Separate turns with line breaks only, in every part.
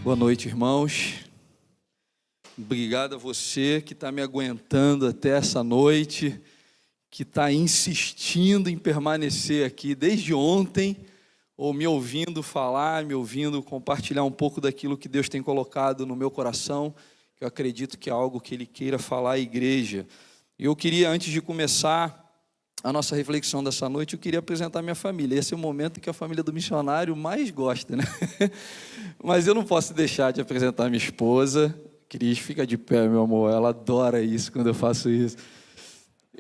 Boa noite, irmãos. Obrigado a você que está me aguentando até essa noite, que está insistindo em permanecer aqui desde ontem, ou me ouvindo falar, me ouvindo compartilhar um pouco daquilo que Deus tem colocado no meu coração, que eu acredito que é algo que Ele queira falar à igreja. E eu queria, antes de começar a nossa reflexão dessa noite, eu queria apresentar minha família. Esse é o momento que a família do missionário mais gosta, né? Mas eu não posso deixar de apresentar minha esposa. Cris, fica de pé, meu amor. Ela adora isso quando eu faço isso.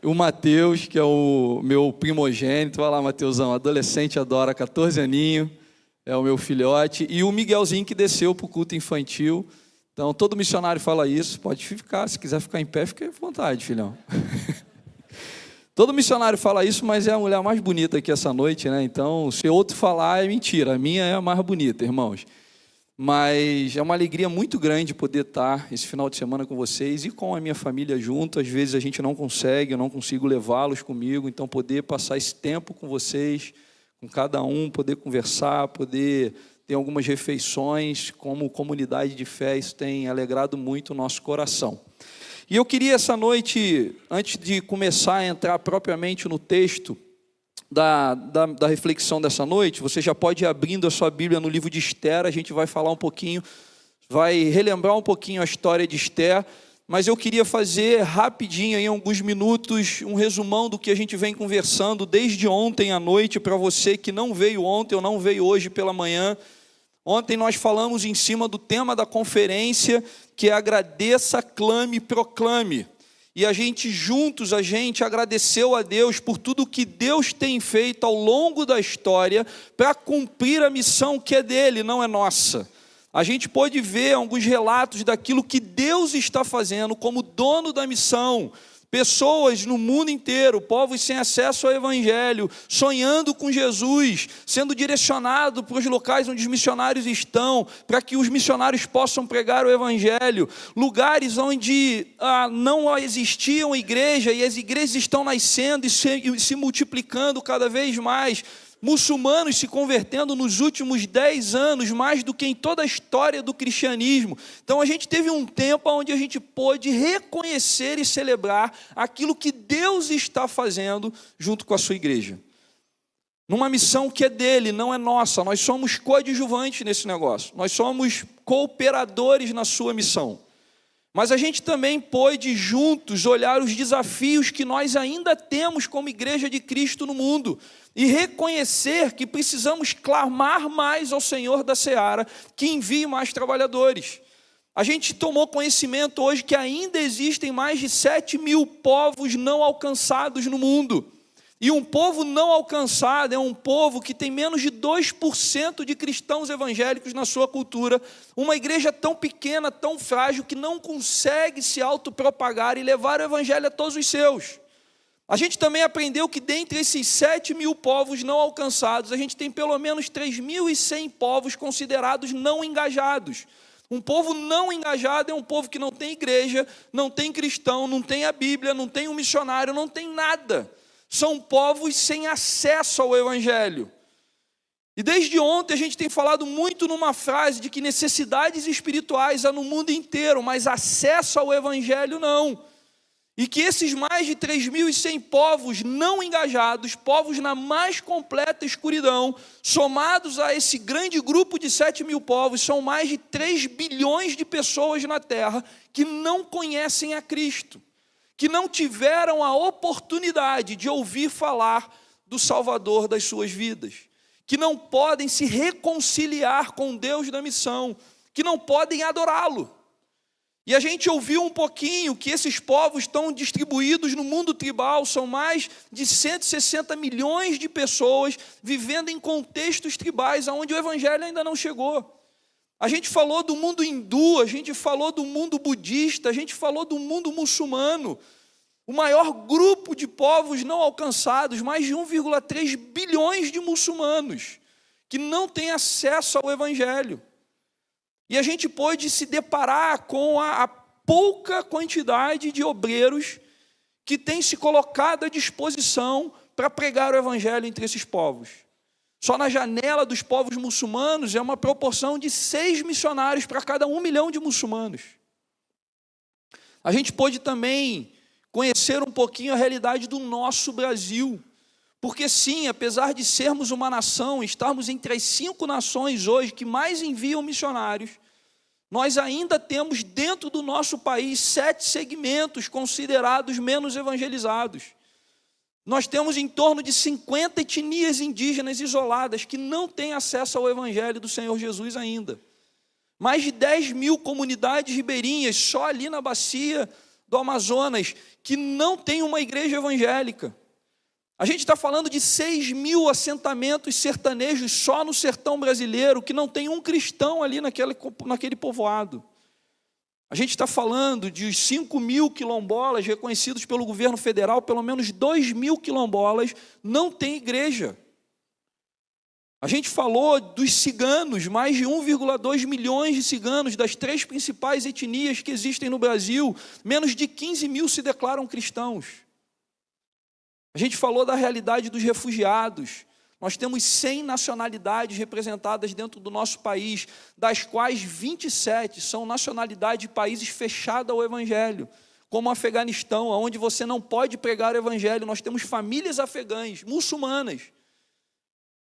O Mateus, que é o meu primogênito. Vai lá, Mateusão, adolescente, adora, 14 aninhos. É o meu filhote. E o Miguelzinho, que desceu para o culto infantil. Então, todo missionário fala isso. Pode ficar, se quiser ficar em pé, fique à vontade, filhão. Todo missionário fala isso, mas é a mulher mais bonita aqui essa noite, né? Então, se outro falar, é mentira. A minha é a mais bonita, irmãos. Mas é uma alegria muito grande poder estar esse final de semana com vocês e com a minha família junto. Às vezes a gente não consegue, eu não consigo levá-los comigo. Então, poder passar esse tempo com vocês, com cada um, poder conversar, poder ter algumas refeições, como comunidade de fé, isso tem alegrado muito o nosso coração. E eu queria essa noite, antes de começar a entrar propriamente no texto da reflexão dessa noite, você já pode ir abrindo a sua Bíblia no livro de Esther, a gente vai falar um pouquinho, vai relembrar um pouquinho a história de Esther, mas eu queria fazer rapidinho, em alguns minutos, um resumão do que a gente vem conversando desde ontem à noite, para você que não veio ontem ou não veio hoje pela manhã. Ontem nós falamos em cima do tema da conferência, que é agradeça, clame, proclame. E a gente juntos, agradeceu a Deus por tudo que Deus tem feito ao longo da história para cumprir a missão que é dele, não é nossa. A gente pôde ver alguns relatos daquilo que Deus está fazendo como dono da missão. Pessoas no mundo inteiro, povos sem acesso ao Evangelho, sonhando com Jesus, sendo direcionado para os locais onde os missionários estão, para que os missionários possam pregar o Evangelho, lugares onde não existiam igreja e as igrejas estão nascendo e se multiplicando cada vez mais, muçulmanos se convertendo nos últimos 10 anos, mais do que em toda a história do cristianismo. Então a gente teve um tempo onde a gente pôde reconhecer e celebrar aquilo que Deus está fazendo junto com a sua igreja. Numa missão que é dele, não é nossa. Nós somos coadjuvantes nesse negócio. Nós somos cooperadores na sua missão. Mas a gente também pôde juntos olhar os desafios que nós ainda temos como igreja de Cristo no mundo e reconhecer que precisamos clamar mais ao Senhor da Seara que envie mais trabalhadores. A gente tomou conhecimento hoje que ainda existem mais de 7.000 povos não alcançados no mundo. E um povo não alcançado é um povo que tem menos de 2% de cristãos evangélicos na sua cultura. Uma igreja tão pequena, tão frágil, que não consegue se autopropagar e levar o evangelho a todos os seus. A gente também aprendeu que dentre esses 7.000 povos não alcançados, a gente tem pelo menos 3.100 povos considerados não engajados. Um povo não engajado é um povo que não tem igreja, não tem cristão, não tem a Bíblia, não tem um missionário, não tem nada. São povos sem acesso ao Evangelho. E desde ontem a gente tem falado muito numa frase de que necessidades espirituais há no mundo inteiro, mas acesso ao Evangelho não. E que esses mais de 3.100 povos não engajados, povos na mais completa escuridão, somados a esse grande grupo de 7.000 povos, são mais de 3 bilhões de pessoas na Terra que não conhecem a Cristo, que não tiveram a oportunidade de ouvir falar do Salvador das suas vidas, que não podem se reconciliar com Deus da missão, que não podem adorá-lo. E a gente ouviu um pouquinho que esses povos estão distribuídos no mundo tribal, são mais de 160 milhões de pessoas vivendo em contextos tribais, onde o Evangelho ainda não chegou. A gente falou do mundo hindu, a gente falou do mundo budista, a gente falou do mundo muçulmano. O maior grupo de povos não alcançados, mais de 1,3 bilhões de muçulmanos, que não têm acesso ao Evangelho. E a gente pôde se deparar com a pouca quantidade de obreiros que têm se colocado à disposição para pregar o Evangelho entre esses povos. Só na janela dos povos muçulmanos é uma proporção de 6 missionários para cada 1 milhão de muçulmanos. A gente pôde também conhecer um pouquinho a realidade do nosso Brasil. Porque sim, apesar de sermos uma nação, estarmos entre as 5 nações hoje que mais enviam missionários, nós ainda temos dentro do nosso país 7 segmentos considerados menos evangelizados. Nós temos em torno de 50 etnias indígenas isoladas que não têm acesso ao Evangelho do Senhor Jesus ainda. Mais de 10 mil comunidades ribeirinhas, só ali na bacia do Amazonas, que não tem uma igreja evangélica. A gente está falando de 6 mil assentamentos sertanejos só no sertão brasileiro, que não tem um cristão ali naquele povoado. A gente está falando de 5 mil quilombolas reconhecidos pelo governo federal, pelo menos 2 mil quilombolas não têm igreja. A gente falou dos ciganos, mais de 1,2 milhões de ciganos, das 3 principais etnias que existem no Brasil, menos de 15 mil se declaram cristãos. A gente falou da realidade dos refugiados. Nós temos 100 nacionalidades representadas dentro do nosso país, das quais 27 são nacionalidades de países fechados ao Evangelho, como o Afeganistão, onde você não pode pregar o Evangelho. Nós temos famílias afegãs, muçulmanas,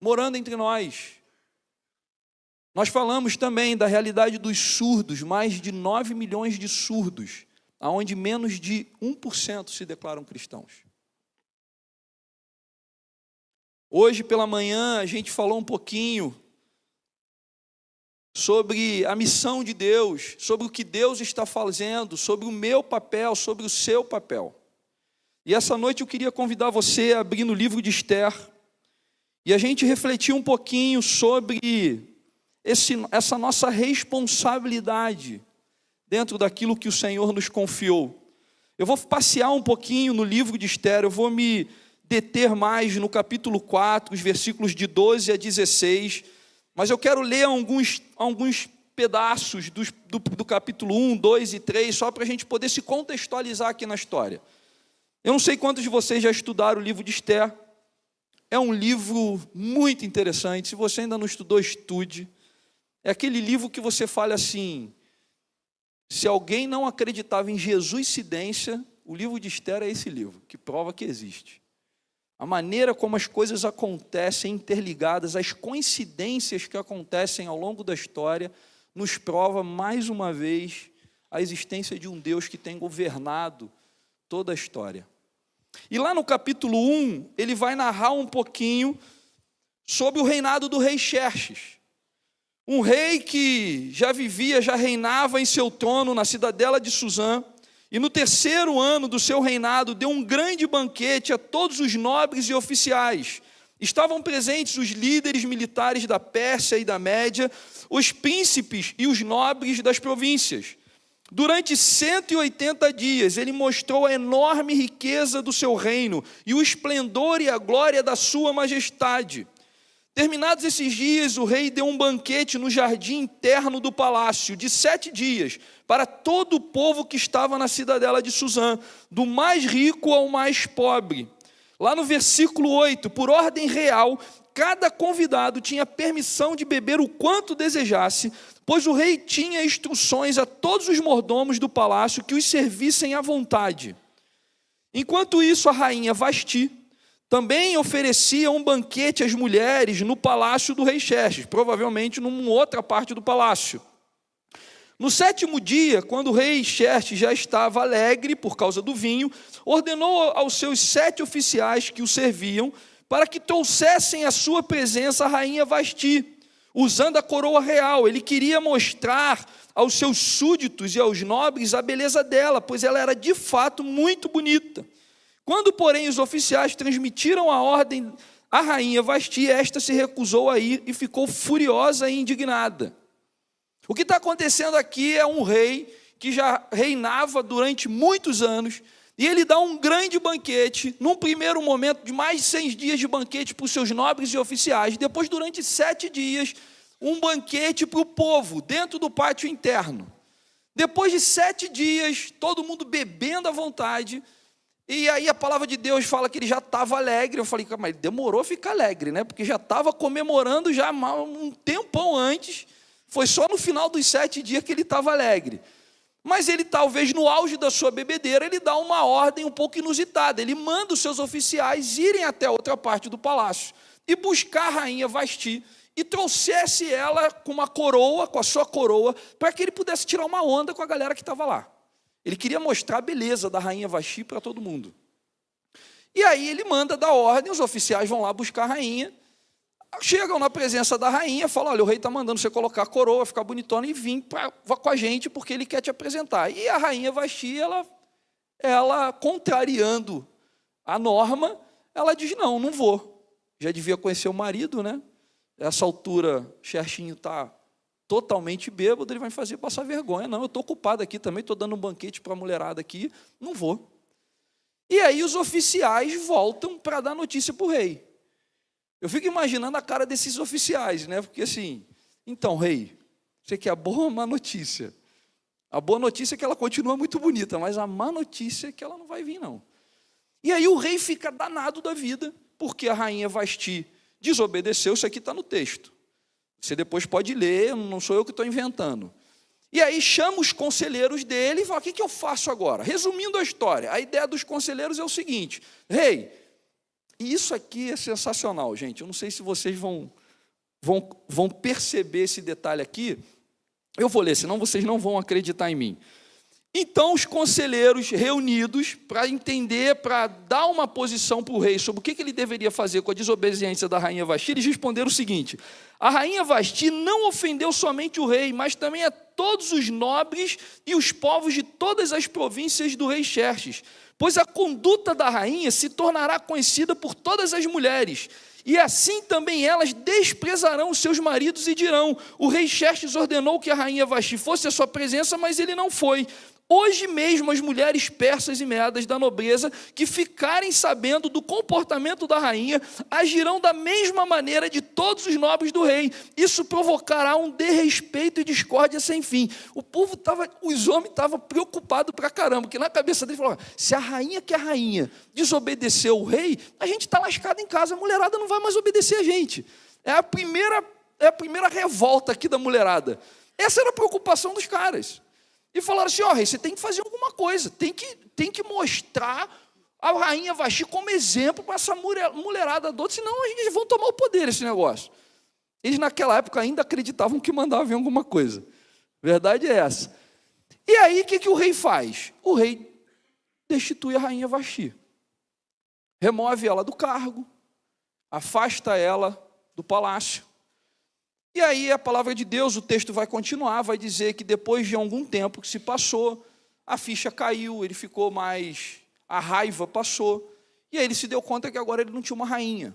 morando entre nós. Nós falamos também da realidade dos surdos, mais de 9 milhões de surdos, onde menos de 1% se declaram cristãos. Hoje pela manhã a gente falou um pouquinho sobre a missão de Deus, sobre o que Deus está fazendo, sobre o meu papel, sobre o seu papel. E essa noite eu queria convidar você a abrir no livro de Esther e a gente refletir um pouquinho sobre essa nossa responsabilidade dentro daquilo que o Senhor nos confiou. Eu vou passear um pouquinho no livro de Esther, eu vou me deter mais no capítulo 4, os versículos de 12 a 16, mas eu quero ler alguns pedaços do capítulo 1, 2 e 3, só para a gente poder se contextualizar aqui na história. Eu não sei quantos de vocês já estudaram o livro de Esther, é um livro muito interessante, se você ainda não estudou, estude. É aquele livro que você fala assim, se alguém não acreditava em Jesuscidência, o livro de Esther é esse livro, que prova que existe. A maneira como as coisas acontecem interligadas, as coincidências que acontecem ao longo da história, nos prova mais uma vez a existência de um Deus que tem governado toda a história. E lá no capítulo 1, ele vai narrar um pouquinho sobre o reinado do rei Xerxes. Um rei que já reinava em seu trono na cidadela de Suzã, e no 3º ano do seu reinado, deu um grande banquete a todos os nobres e oficiais. Estavam presentes os líderes militares da Pérsia e da Média, os príncipes e os nobres das províncias. Durante 180 dias, ele mostrou a enorme riqueza do seu reino e o esplendor e a glória da sua majestade. Terminados esses dias, o rei deu um banquete no jardim interno do palácio, de 7 dias, para todo o povo que estava na cidadela de Suzã, do mais rico ao mais pobre. Lá no versículo 8, por ordem real, cada convidado tinha permissão de beber o quanto desejasse, pois o rei tinha instruções a todos os mordomos do palácio que os servissem à vontade. Enquanto isso, a rainha Vasti também oferecia um banquete às mulheres no palácio do rei Xerxes, provavelmente numa outra parte do palácio. No 7º dia, quando o rei Xerxes já estava alegre por causa do vinho, ordenou aos seus 7 oficiais que o serviam para que trouxessem à sua presença a rainha Vasti, usando a coroa real. Ele queria mostrar aos seus súditos e aos nobres a beleza dela, pois ela era de fato muito bonita. Quando, porém, os oficiais transmitiram a ordem à rainha Vasti, esta se recusou a ir e ficou furiosa e indignada. O que está acontecendo aqui é um rei que já reinava durante muitos anos, e ele dá um grande banquete, num primeiro momento de mais de 6 dias de banquete para os seus nobres e oficiais, depois durante 7 dias, um banquete para o povo, dentro do pátio interno. Depois de 7 dias, todo mundo bebendo à vontade, E aí a palavra de Deus fala que ele já estava alegre. Eu falei, mas ele demorou a ficar alegre, né? Porque já estava comemorando já um tempão antes. Foi só no final dos 7 dias que ele estava alegre. Mas ele, talvez no auge da sua bebedeira, ele dá uma ordem um pouco inusitada. Ele manda os seus oficiais irem até outra parte do palácio e buscar a rainha Vasti e trouxesse ela com uma coroa, com a sua coroa, para que ele pudesse tirar uma onda com a galera que estava lá. Ele queria mostrar a beleza da rainha Vasti para todo mundo. E aí ele manda dar ordem, os oficiais vão lá buscar a rainha, chegam na presença da rainha, falam, olha, o rei está mandando você colocar a coroa, ficar bonitona e vir com a gente, porque ele quer te apresentar. E a rainha Vasti, ela contrariando a norma, ela diz, não vou. Já devia conhecer o marido, né? Essa altura, Xerxinho está totalmente bêbado, ele vai me fazer passar vergonha. Não, eu estou ocupado aqui também, estou dando um banquete para a mulherada aqui, não vou. E aí os oficiais voltam para dar notícia para o rei. Eu fico imaginando a cara desses oficiais, né? Porque assim, então, rei, você quer a boa ou a má notícia? A boa notícia é que ela continua muito bonita, mas a má notícia é que ela não vai vir, não. E aí o rei fica danado da vida, porque a rainha Vasti desobedeceu, isso aqui está no texto. Você depois pode ler, não sou eu que estou inventando. E aí chama os conselheiros dele e fala, o que eu faço agora? Resumindo a história, a ideia dos conselheiros é o seguinte, rei, e isso aqui é sensacional, gente, eu não sei se vocês vão perceber esse detalhe aqui, eu vou ler, senão vocês não vão acreditar em mim. Então, os conselheiros reunidos para entender, para dar uma posição para o rei sobre o que ele deveria fazer com a desobediência da rainha Vasti, eles responderam o seguinte, a rainha Vasti não ofendeu somente o rei, mas também a todos os nobres e os povos de todas as províncias do rei Xerxes, pois a conduta da rainha se tornará conhecida por todas as mulheres, e assim também elas desprezarão os seus maridos e dirão, o rei Xerxes ordenou que a rainha Vasti fosse à sua presença, mas ele não foi. Hoje mesmo as mulheres persas e meadas da nobreza que ficarem sabendo do comportamento da rainha agirão da mesma maneira de todos os nobres do rei. Isso provocará um desrespeito e discórdia sem fim. Os homens estavam preocupados pra caramba, porque na cabeça deles falaram, se a rainha que é a rainha desobedeceu o rei, a gente está lascado em casa, a mulherada não vai mais obedecer a gente. É a primeira revolta aqui da mulherada. Essa era a preocupação dos caras. E falaram assim, rei, você tem que fazer alguma coisa, tem que mostrar a rainha Vasti como exemplo para essa mulherada doida, senão a gente vai tomar o poder esse negócio. Eles naquela época ainda acreditavam que mandava vir alguma coisa. Verdade é essa. E aí o que o rei faz? O rei destitui a rainha Vasti. Remove ela do cargo, afasta ela do palácio. E aí a palavra de Deus, o texto vai continuar, vai dizer que depois de algum tempo que se passou, a ficha caiu, ele ficou mais, a raiva passou, e aí ele se deu conta que agora ele não tinha uma rainha.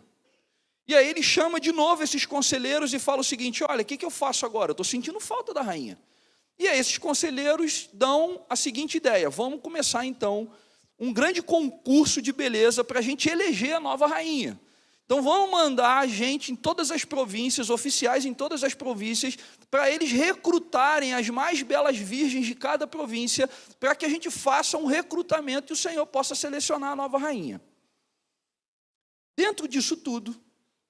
E aí ele chama de novo esses conselheiros e fala o seguinte, olha, o que eu faço agora? Eu estou sentindo falta da rainha. E aí esses conselheiros dão a seguinte ideia, vamos começar então um grande concurso de beleza para a gente eleger a nova rainha. Então vamos mandar gente em todas as províncias, oficiais em todas as províncias, para eles recrutarem as mais belas virgens de cada província, para que a gente faça um recrutamento e o Senhor possa selecionar a nova rainha. Dentro disso tudo,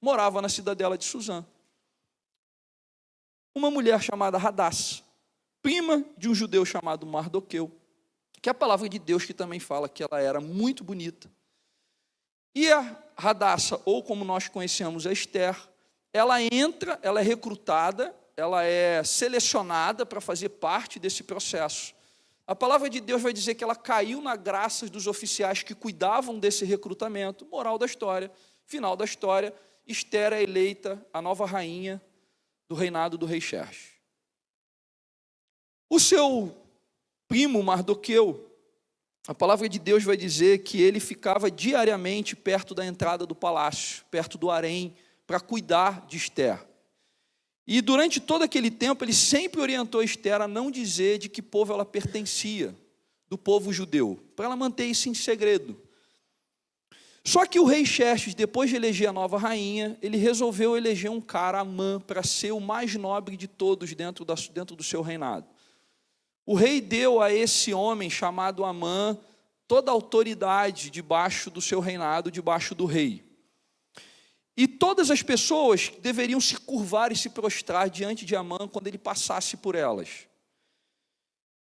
morava na cidadela de Suzã uma mulher chamada Hadassa, prima de um judeu chamado Mardoqueu, que é a palavra de Deus que também fala que ela era muito bonita. E a Hadassa, ou como nós conhecemos a Esther, ela entra, ela é recrutada, ela é selecionada para fazer parte desse processo. A palavra de Deus vai dizer que ela caiu na graça dos oficiais que cuidavam desse recrutamento. Moral da história, final da história, Esther é eleita a nova rainha do reinado do rei Xerxes. O seu primo Mardoqueu, a palavra de Deus vai dizer que ele ficava diariamente perto da entrada do palácio, perto do harém, para cuidar de Esther. E durante todo aquele tempo, ele sempre orientou Esther a não dizer de que povo ela pertencia, do povo judeu, para ela manter isso em segredo. Só que o rei Xerxes, depois de eleger a nova rainha, ele resolveu eleger um cara, Amã, para ser o mais nobre de todos dentro do seu reinado. O rei deu a esse homem chamado Amã toda a autoridade debaixo do seu reinado, debaixo do rei. E todas as pessoas deveriam se curvar e se prostrar diante de Amã quando ele passasse por elas.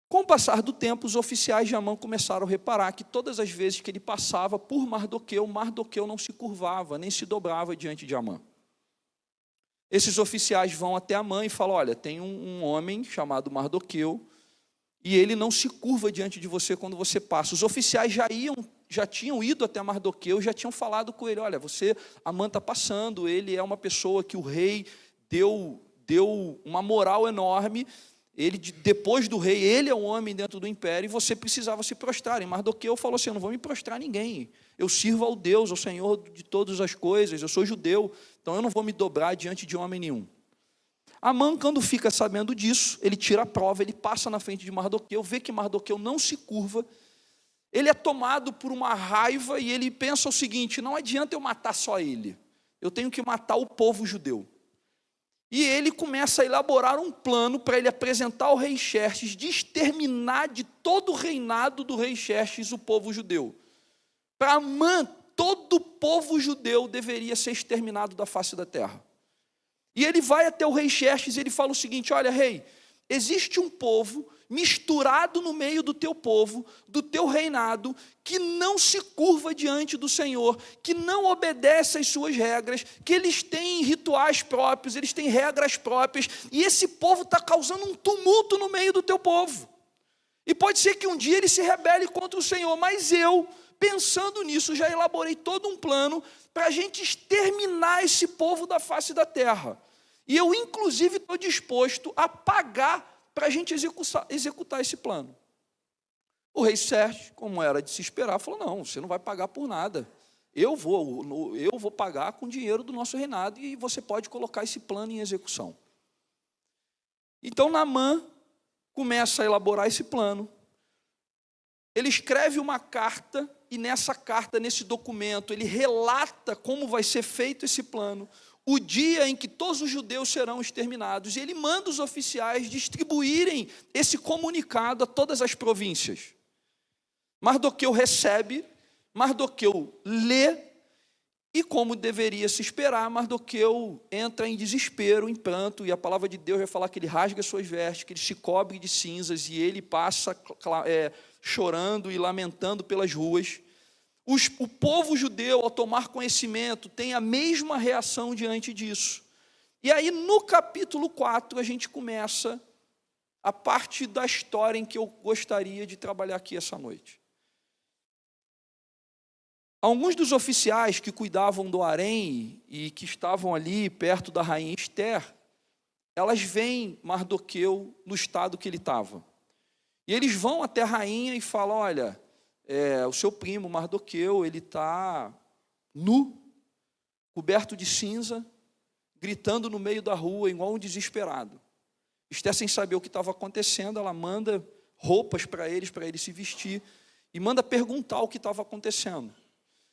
Com o passar do tempo, os oficiais de Amã começaram a reparar que todas as vezes que ele passava por Mardoqueu, Mardoqueu não se curvava, nem se dobrava diante de Amã. Esses oficiais vão até Amã e falam, olha, tem um homem chamado Mardoqueu, e ele não se curva diante de você quando você passa. Os oficiais já tinham ido até Mardoqueu, já tinham falado com ele, olha, Amã está passando, ele é uma pessoa que o rei deu uma moral enorme, depois do rei, ele é um homem dentro do império, e você precisava se prostrar. E Mardoqueu falou assim, eu não vou me prostrar a ninguém, eu sirvo ao Deus, ao Senhor de todas as coisas, eu sou judeu, então eu não vou me dobrar diante de homem nenhum. Amã, quando fica sabendo disso, ele tira a prova, ele passa na frente de Mardoqueu, vê que Mardoqueu não se curva, ele é tomado por uma raiva e ele pensa o seguinte, não adianta eu matar só ele, eu tenho que matar o povo judeu. E ele começa a elaborar um plano para ele apresentar ao rei Xerxes, de exterminar de todo o reinado do rei Xerxes o povo judeu. Para Amã, todo o povo judeu deveria ser exterminado da face da terra. E ele vai até o rei Xerxes e ele fala o seguinte, olha rei, existe um povo misturado no meio do teu povo, do teu reinado, que não se curva diante do Senhor, que não obedece às suas regras, que eles têm rituais próprios, eles têm regras próprias, e esse povo está causando um tumulto no meio do teu povo. E pode ser que um dia ele se rebele contra o Senhor, mas eu, pensando nisso, já elaborei todo um plano para a gente exterminar esse povo da face da terra. E eu, inclusive, estou disposto a pagar para a gente executar esse plano. O rei Xerxes, como era de se esperar, falou, não, você não vai pagar por nada. Eu vou pagar com dinheiro do nosso reinado e você pode colocar esse plano em execução. Então, Naamã começa a elaborar esse plano. Ele escreve uma carta e nessa carta, nesse documento, ele relata como vai ser feito esse plano, o dia em que todos os judeus serão exterminados, e ele manda os oficiais distribuírem esse comunicado a todas as províncias. Mardoqueu recebe, Mardoqueu lê, e como deveria se esperar, Mardoqueu entra em desespero, em pranto, e a palavra de Deus vai falar que ele rasga suas vestes, que ele se cobre de cinzas, e ele passa chorando e lamentando pelas ruas. O povo judeu, ao tomar conhecimento, tem a mesma reação diante disso. E aí, no capítulo 4, a gente começa a parte da história em que eu gostaria de trabalhar aqui essa noite. Alguns dos oficiais que cuidavam do harém e que estavam ali perto da rainha Ester, elas veem Mardoqueu no estado que ele estava. E eles vão até a rainha e falam, olha, o seu primo Mardoqueu, ele está nu, coberto de cinza, gritando no meio da rua, igual um desesperado. Ester, sem saber o que estava acontecendo, ela manda roupas para ele se vestir, e manda perguntar o que estava acontecendo.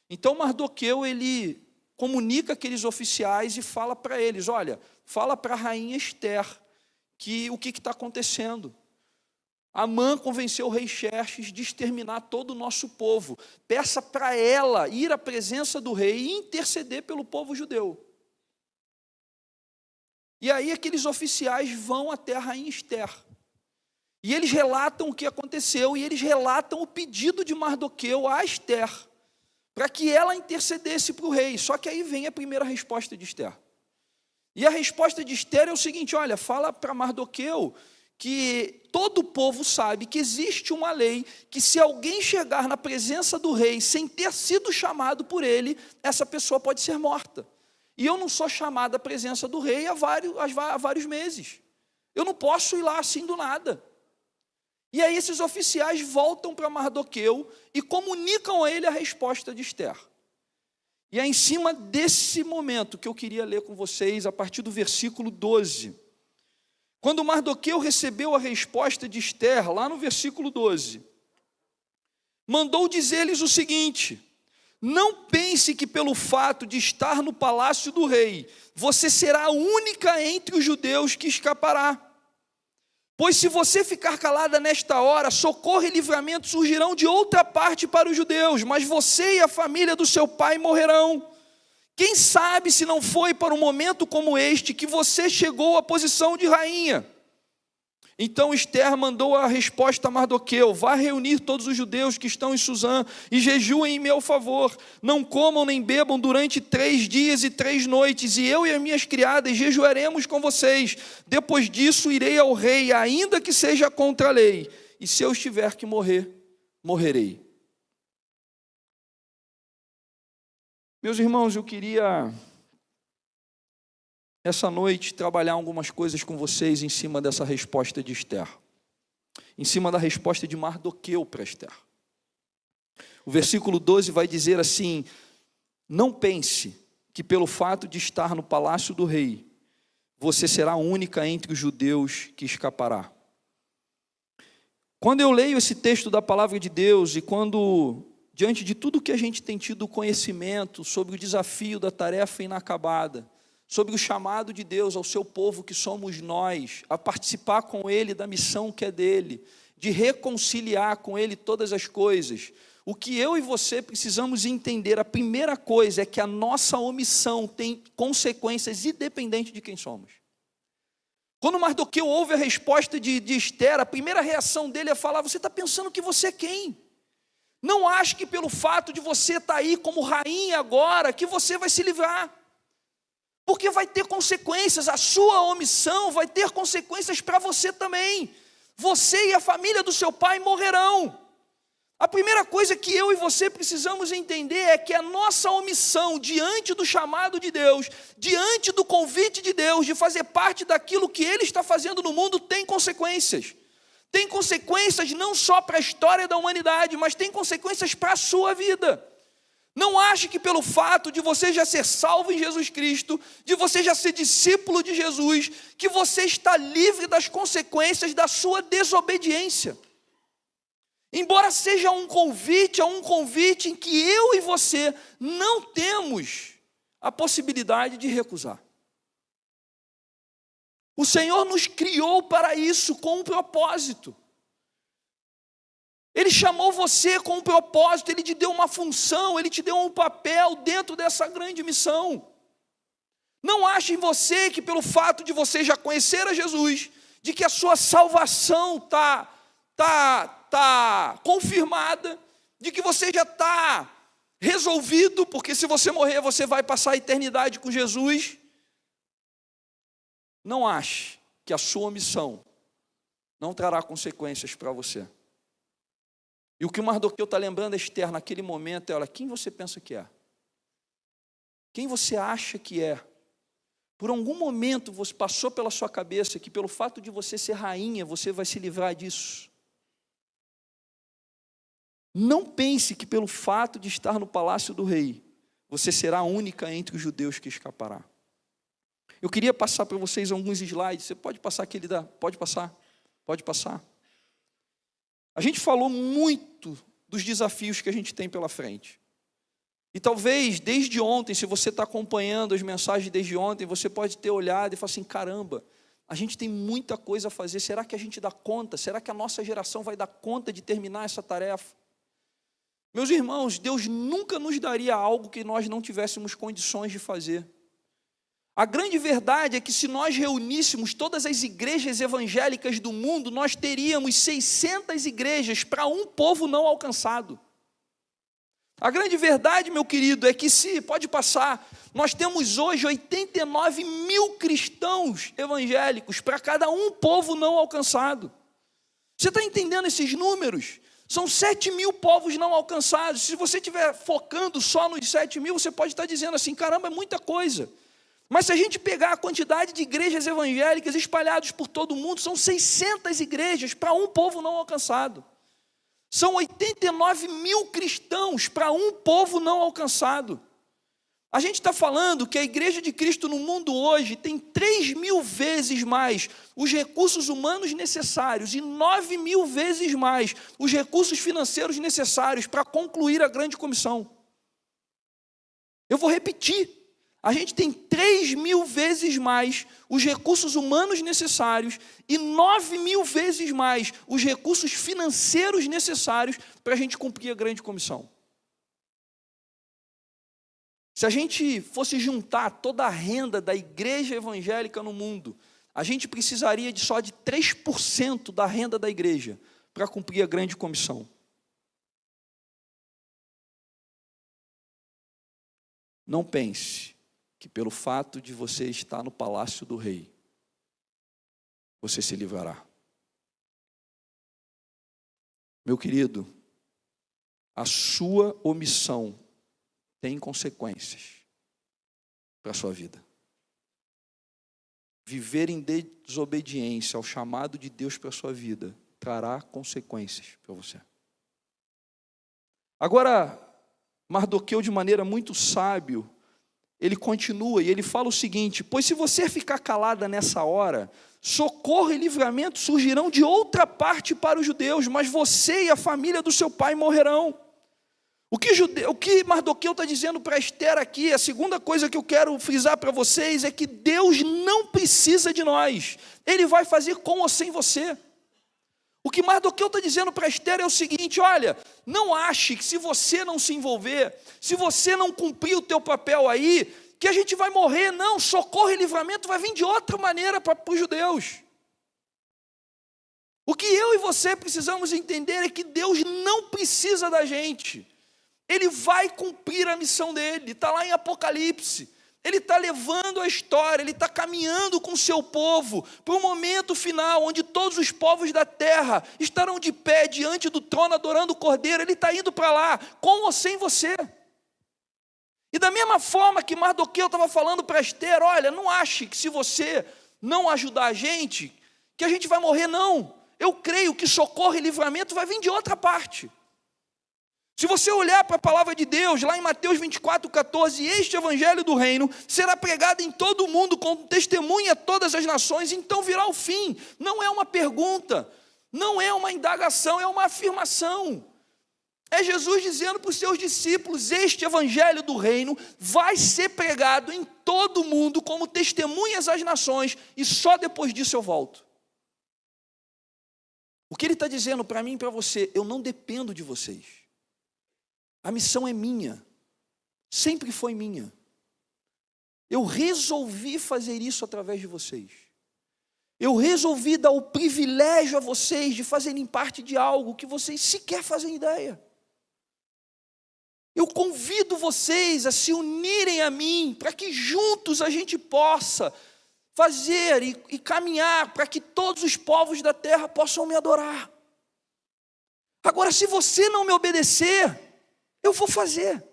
Então Mardoqueu, ele comunica aqueles oficiais e fala para eles, olha, fala para a rainha Ester o que está acontecendo. Amã convenceu o rei Xerxes de exterminar todo o nosso povo. Peça para ela ir à presença do rei e interceder pelo povo judeu. E aí aqueles oficiais vão até a rainha Ester. E eles relatam o que aconteceu, e eles relatam o pedido de Mardoqueu a Ester, para que ela intercedesse para o rei. Só que aí vem a primeira resposta de Ester. E a resposta de Ester é o seguinte, olha, fala para Mardoqueu que todo o povo sabe que existe uma lei, que se alguém chegar na presença do rei sem ter sido chamado por ele, essa pessoa pode ser morta. E eu não sou chamado à presença do rei há vários meses. Eu não posso ir lá assim do nada. E aí esses oficiais voltam para Mardoqueu e comunicam a ele a resposta de Ester. E é em cima desse momento que eu queria ler com vocês, a partir do versículo 12. Quando Mardoqueu recebeu a resposta de Ester, lá no versículo 12, mandou dizer-lhes o seguinte, não pense que pelo fato de estar no palácio do rei, você será a única entre os judeus que escapará. Pois se você ficar calada nesta hora, socorro e livramento surgirão de outra parte para os judeus, mas você e a família do seu pai morrerão. Quem sabe se não foi para um momento como este que você chegou à posição de rainha? Então Esther mandou a resposta a Mardoqueu: vá reunir todos os judeus que estão em Susã e jejuem em meu favor. Não comam nem bebam durante 3 dias e 3 noites, e eu e as minhas criadas jejuaremos com vocês. Depois disso irei ao rei, ainda que seja contra a lei, e se eu estiver que morrer, morrerei. Meus irmãos, eu queria essa noite trabalhar algumas coisas com vocês em cima dessa resposta de Esther, em cima da resposta de Mardoqueu para Esther. O versículo 12 vai dizer assim: não pense que pelo fato de estar no palácio do rei, você será a única entre os judeus que escapará. Quando eu leio esse texto da palavra de Deus, e quando, diante de tudo que a gente tem tido conhecimento sobre o desafio da tarefa inacabada, sobre o chamado de Deus ao seu povo que somos nós, a participar com Ele da missão que é dele, de reconciliar com Ele todas as coisas, o que eu e você precisamos entender, a primeira coisa é que a nossa omissão tem consequências independente de quem somos. Quando Mardoqueu ouve a resposta de Esther, a primeira reação dele é falar: você está pensando que você é quem? Não ache que pelo fato de você estar aí como rainha agora, que você vai se livrar. Porque vai ter consequências, a sua omissão vai ter consequências para você também. Você e a família do seu pai morrerão. A primeira coisa que eu e você precisamos entender é que a nossa omissão diante do chamado de Deus, diante do convite de Deus, de fazer parte daquilo que Ele está fazendo no mundo, tem consequências. Tem consequências não só para a história da humanidade, mas tem consequências para a sua vida. Não ache que pelo fato de você já ser salvo em Jesus Cristo, de você já ser discípulo de Jesus, que você está livre das consequências da sua desobediência. Embora seja um convite em que eu e você não temos a possibilidade de recusar. O Senhor nos criou para isso, com um propósito. Ele chamou você com um propósito, Ele te deu uma função, Ele te deu um papel dentro dessa grande missão. Não ache em você que pelo fato de você já conhecer a Jesus, de que a sua salvação está confirmada, de que você já está resolvido, porque se você morrer você vai passar a eternidade com Jesus. Não ache que a sua missão não trará consequências para você. E o que o Mardoqueu está lembrando a Esther naquele momento é: olha, quem você pensa que é? Quem você acha que é? Por algum momento você passou pela sua cabeça que pelo fato de você ser rainha, você vai se livrar disso. Não pense que pelo fato de estar no palácio do rei, você será a única entre os judeus que escapará. Eu queria passar para vocês alguns slides. Você pode passar aquele da... Pode passar. A gente falou muito dos desafios que a gente tem pela frente. E talvez, desde ontem, se você está acompanhando as mensagens desde ontem, você pode ter olhado e falar assim: caramba, a gente tem muita coisa a fazer. Será que a gente dá conta? Será que a nossa geração vai dar conta de terminar essa tarefa? Meus irmãos, Deus nunca nos daria algo que nós não tivéssemos condições de fazer. A grande verdade é que se nós reuníssemos todas as igrejas evangélicas do mundo, nós teríamos 600 igrejas para um povo não alcançado. A grande verdade, meu querido, é que pode passar, nós temos hoje 89 mil cristãos evangélicos para cada um povo não alcançado. Você está entendendo esses números? São 7 mil povos não alcançados. Se você estiver focando só nos 7 mil, você pode estar dizendo assim: caramba, é muita coisa. Mas se a gente pegar a quantidade de igrejas evangélicas espalhadas por todo o mundo, são 600 igrejas para um povo não alcançado. São 89 mil cristãos para um povo não alcançado. A gente está falando que a Igreja de Cristo no mundo hoje tem 3.000 vezes mais os recursos humanos necessários e 9.000 vezes mais os recursos financeiros necessários para concluir a grande comissão. Eu vou repetir. a gente tem 3.000 vezes mais os recursos humanos necessários e 9.000 vezes mais os recursos financeiros necessários para a gente cumprir a grande comissão. Se a gente fosse juntar toda a renda da igreja evangélica no mundo, a gente precisaria só de 3% da renda da igreja para cumprir a grande comissão. Não pense que pelo fato de você estar no palácio do rei, você se livrará. Meu querido, a sua omissão tem consequências para a sua vida. Viver em desobediência ao chamado de Deus para a sua vida trará consequências para você. Agora, Mardoqueu, de maneira muito sábio, ele continua e ele fala o seguinte: pois se você ficar calada nessa hora, socorro e livramento surgirão de outra parte para os judeus, mas você e a família do seu pai morrerão. O que Mardoqueu está dizendo para Esther aqui, a segunda coisa que eu quero frisar para vocês é que Deus não precisa de nós, Ele vai fazer com ou sem você. O que Mardoqueu está dizendo para Esther é o seguinte: olha, não ache que se você não se envolver, se você não cumprir o teu papel aí, que a gente vai morrer. Não, socorro e livramento vai vir de outra maneira para os judeus. O que eu e você precisamos entender é que Deus não precisa da gente. Ele vai cumprir a missão dele, está lá em Apocalipse. Ele está levando a história, ele está caminhando com o seu povo para o momento final, onde todos os povos da terra estarão de pé diante do trono, adorando o Cordeiro. Ele está indo para lá, com ou sem você. E da mesma forma que Mardoqueu estava falando para Esther: olha, não ache que se você não ajudar a gente, que a gente vai morrer, não. Eu creio que socorro e livramento vai vir de outra parte. Se você olhar para a palavra de Deus, lá em Mateus 24:14, este evangelho do reino será pregado em todo o mundo, como testemunha a todas as nações, então virá o fim. Não é uma pergunta, não é uma indagação, é uma afirmação. É Jesus dizendo para os seus discípulos: este evangelho do reino vai ser pregado em todo o mundo, como testemunhas às nações, e só depois disso eu volto. O que ele está dizendo para mim e para você: eu não dependo de vocês. A missão é minha, sempre foi minha. Eu resolvi fazer isso através de vocês. Eu resolvi dar o privilégio a vocês de fazerem parte de algo que vocês sequer fazem ideia. Eu convido vocês a se unirem a mim, para que juntos a gente possa fazer e caminhar para que todos os povos da terra possam me adorar. Agora, se você não me obedecer, eu vou fazer.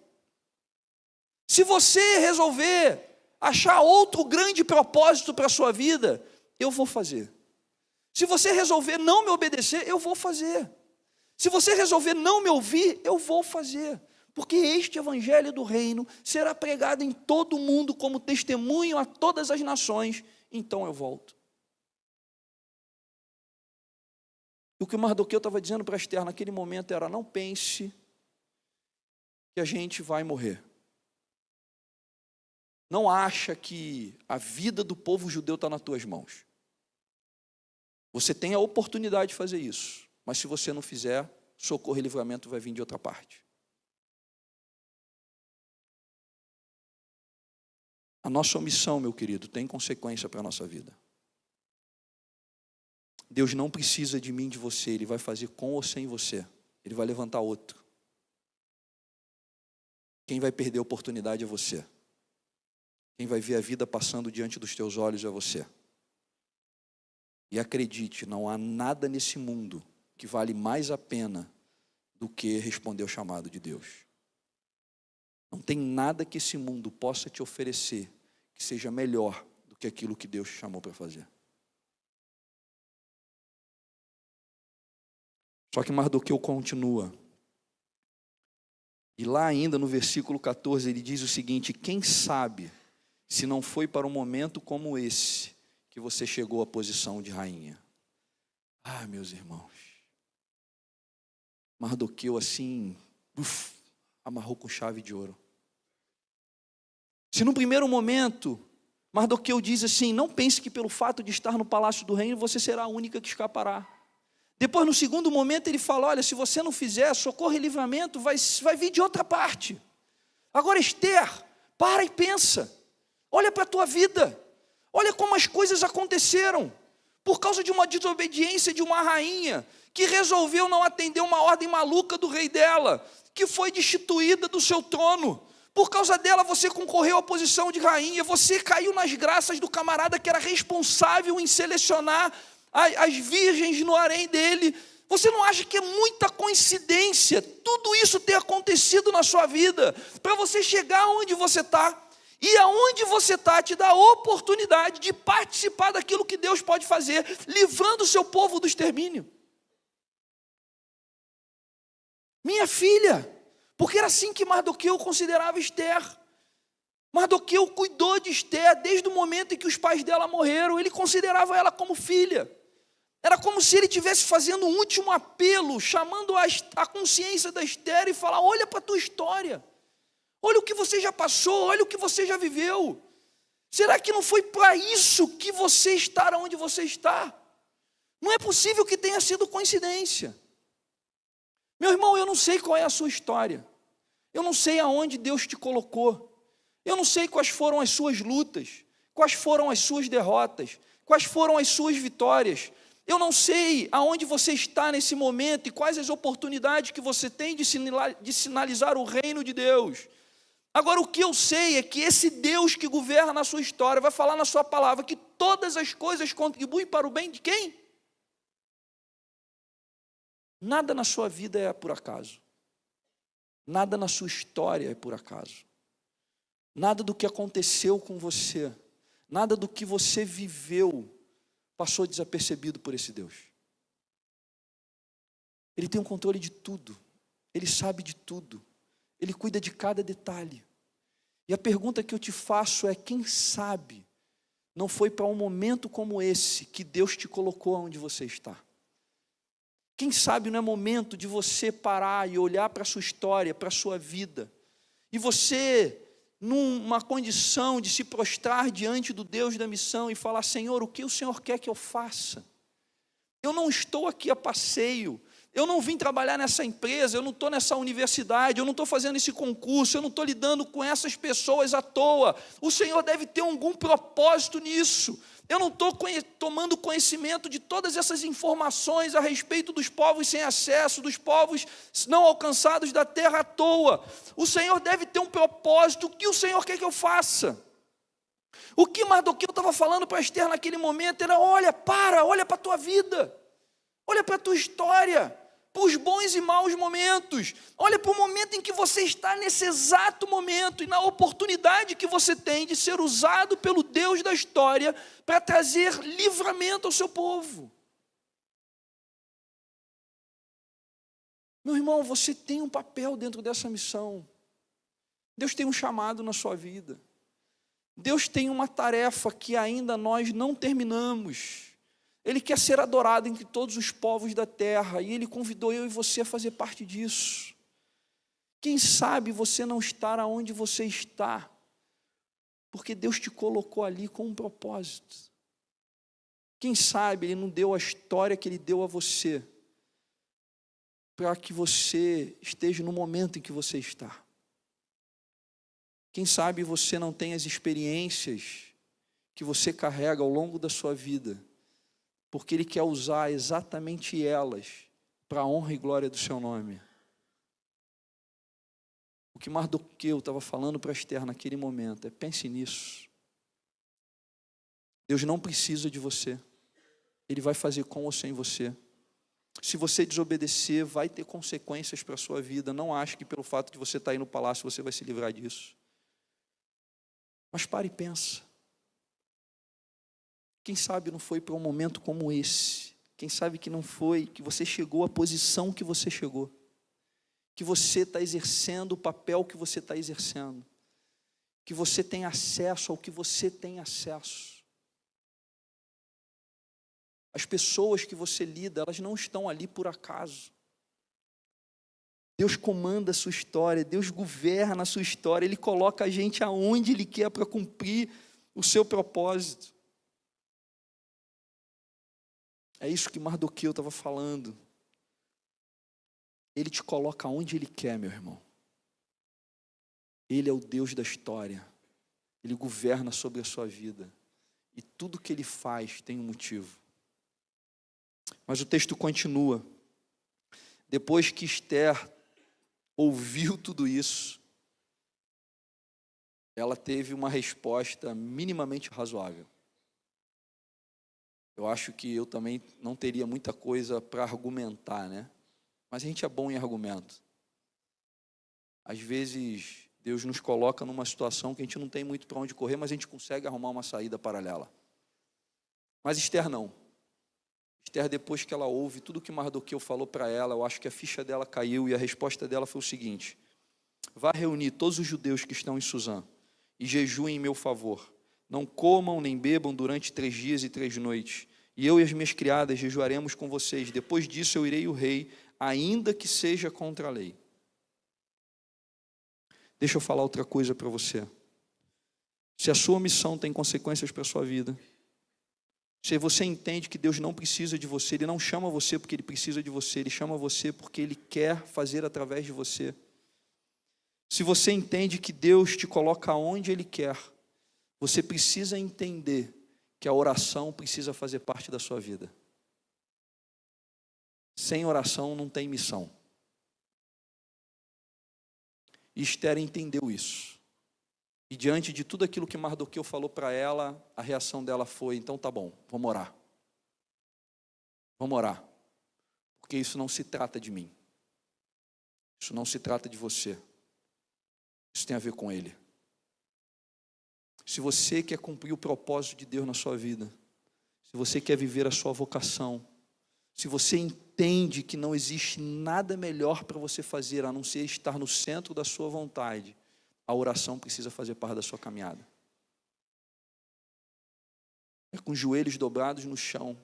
Se você resolver achar outro grande propósito para a sua vida, eu vou fazer. Se você resolver não me obedecer, eu vou fazer. Se você resolver não me ouvir, eu vou fazer. Porque este evangelho do reino será pregado em todo o mundo como testemunho a todas as nações, então eu volto. O que o Mardoqueu estava dizendo para Esther naquele momento era: não pense que a gente vai morrer. Não acha que a vida do povo judeu está nas tuas mãos. Você tem a oportunidade de fazer isso, mas se você não fizer, socorro e livramento vai vir de outra parte. A nossa omissão, meu querido, tem consequência para a nossa vida. Deus não precisa de mim, de você. Ele vai fazer com ou sem você. Ele vai levantar outro. Quem vai perder a oportunidade é você. Quem vai ver a vida passando diante dos teus olhos é você. E acredite, não há nada nesse mundo que vale mais a pena do que responder ao chamado de Deus. Não tem nada que esse mundo possa te oferecer que seja melhor do que aquilo que Deus te chamou para fazer. Só que Mardoqueu continua. E lá ainda no versículo 14 ele diz o seguinte: quem sabe se não foi para um momento como esse que você chegou à posição de rainha. Ah, meus irmãos, Mardoqueu assim, amarrou com chave de ouro. Se no primeiro momento, Mardoqueu diz assim, não pense que pelo fato de estar no palácio do reino, você será a única que escapará. Depois, no segundo momento, ele fala, olha, se você não fizer, socorro e livramento vai vir de outra parte. Agora, Esther, para e pensa. Olha para a tua vida. Olha como as coisas aconteceram. Por causa de uma desobediência de uma rainha, que resolveu não atender uma ordem maluca do rei dela, que foi destituída do seu trono. Por causa dela, você concorreu à posição de rainha, você caiu nas graças do camarada que era responsável em selecionar as virgens no harém dele. Você não acha que é muita coincidência tudo isso ter acontecido na sua vida, para você chegar onde você está? E aonde você está te dá a oportunidade de participar daquilo que Deus pode fazer, livrando o seu povo do extermínio. Minha filha, porque era assim que Mardoqueu considerava Esther. Mardoqueu cuidou de Esther desde o momento em que os pais dela morreram. Ele considerava ela como filha. Era como se ele estivesse fazendo um último apelo, chamando a consciência da Esther e falar, olha para a tua história. Olha o que você já passou, olha o que você já viveu. Será que não foi para isso que você está onde você está? Não é possível que tenha sido coincidência. Meu irmão, eu não sei qual é a sua história. Eu não sei aonde Deus te colocou. Eu não sei quais foram as suas lutas, quais foram as suas derrotas, quais foram as suas vitórias. Eu não sei aonde você está nesse momento e quais as oportunidades que você tem de sinalizar o reino de Deus. Agora, o que eu sei é que esse Deus que governa a sua história vai falar na sua palavra que todas as coisas contribuem para o bem de quem? Nada na sua vida é por acaso. Nada na sua história é por acaso. Nada do que aconteceu com você, nada do que você viveu, passou desapercebido por esse Deus. Ele tem o controle de tudo. Ele sabe de tudo. Ele cuida de cada detalhe. E a pergunta que eu te faço é, quem sabe não foi para um momento como esse que Deus te colocou onde você está? Quem sabe não é momento de você parar e olhar para a sua história, para a sua vida, e você, numa condição de se prostrar diante do Deus da missão e falar, Senhor, o que o Senhor quer que eu faça? Eu não estou aqui a passeio, eu não vim trabalhar nessa empresa, eu não estou nessa universidade, eu não estou fazendo esse concurso, eu não estou lidando com essas pessoas à toa. O Senhor deve ter algum propósito nisso. Eu não estou tomando conhecimento de todas essas informações a respeito dos povos sem acesso, dos povos não alcançados da terra à toa. O Senhor deve ter um propósito. O que o Senhor quer que eu faça? O que Mardoqueu estava falando para Esther naquele momento era, olha para a tua vida, olha para a tua história, para os bons e maus momentos, olha para o momento em que você está nesse exato momento e na oportunidade que você tem de ser usado pelo Deus da história para trazer livramento ao seu povo. Meu irmão, você tem um papel dentro dessa missão. Deus tem um chamado na sua vida. Deus tem uma tarefa que ainda nós não terminamos. Ele quer ser adorado entre todos os povos da terra, e Ele convidou eu e você a fazer parte disso. Quem sabe você não estar aonde você está, porque Deus te colocou ali com um propósito. Quem sabe Ele não deu a história que Ele deu a você, para que você esteja no momento em que você está. Quem sabe você não tem as experiências que você carrega ao longo da sua vida, porque Ele quer usar exatamente elas para a honra e glória do seu nome. O que Mardoqueu estava falando para Esther naquele momento é, pense nisso. Deus não precisa de você. Ele vai fazer com ou sem você. Se você desobedecer, vai ter consequências para a sua vida. Não ache que pelo fato de você estar aí no palácio, você vai se livrar disso. Mas pare e pensa. Quem sabe não foi para um momento como esse? Quem sabe que não foi, que você chegou à posição que você chegou? Que você está exercendo o papel que você está exercendo? Que você tem acesso ao que você tem acesso? As pessoas que você lida, elas não estão ali por acaso. Deus comanda a sua história, Deus governa a sua história, Ele coloca a gente aonde Ele quer para cumprir o seu propósito. É isso que Mardoqueu estava falando. Ele te coloca onde Ele quer, meu irmão. Ele é o Deus da história. Ele governa sobre a sua vida. E tudo que Ele faz tem um motivo. Mas o texto continua. Depois que Esther ouviu tudo isso, ela teve uma resposta minimamente razoável. Eu acho que eu também não teria muita coisa para argumentar, né? Mas a gente é bom em argumento. Às vezes, Deus nos coloca numa situação que a gente não tem muito para onde correr, mas a gente consegue arrumar uma saída paralela. Mas Esther não. Esther, depois que ela ouve tudo que Mardoqueu falou para ela, eu acho que a ficha dela caiu e a resposta dela foi o seguinte: vá reunir todos os judeus que estão em Suzã e jejuem em meu favor. Não comam nem bebam durante 3 dias e 3 noites. E eu e as minhas criadas jejuaremos com vocês. Depois disso eu irei ao rei, ainda que seja contra a lei. Deixa eu falar outra coisa para você. Se a sua missão tem consequências para a sua vida, se você entende que Deus não precisa de você, Ele não chama você porque Ele precisa de você, Ele chama você porque Ele quer fazer através de você. Se você entende que Deus te coloca onde Ele quer, você precisa entender que a oração precisa fazer parte da sua vida. Sem oração não tem missão. E Esther entendeu isso. E diante de tudo aquilo que Mardoqueu falou para ela, a reação dela foi: então tá bom, vamos orar. Vamos orar. Porque isso não se trata de mim. Isso não se trata de você. Isso tem a ver com Ele. Se você quer cumprir o propósito de Deus na sua vida, se você quer viver a sua vocação, se você entende que não existe nada melhor para você fazer a não ser estar no centro da sua vontade, a oração precisa fazer parte da sua caminhada. É com os joelhos dobrados no chão,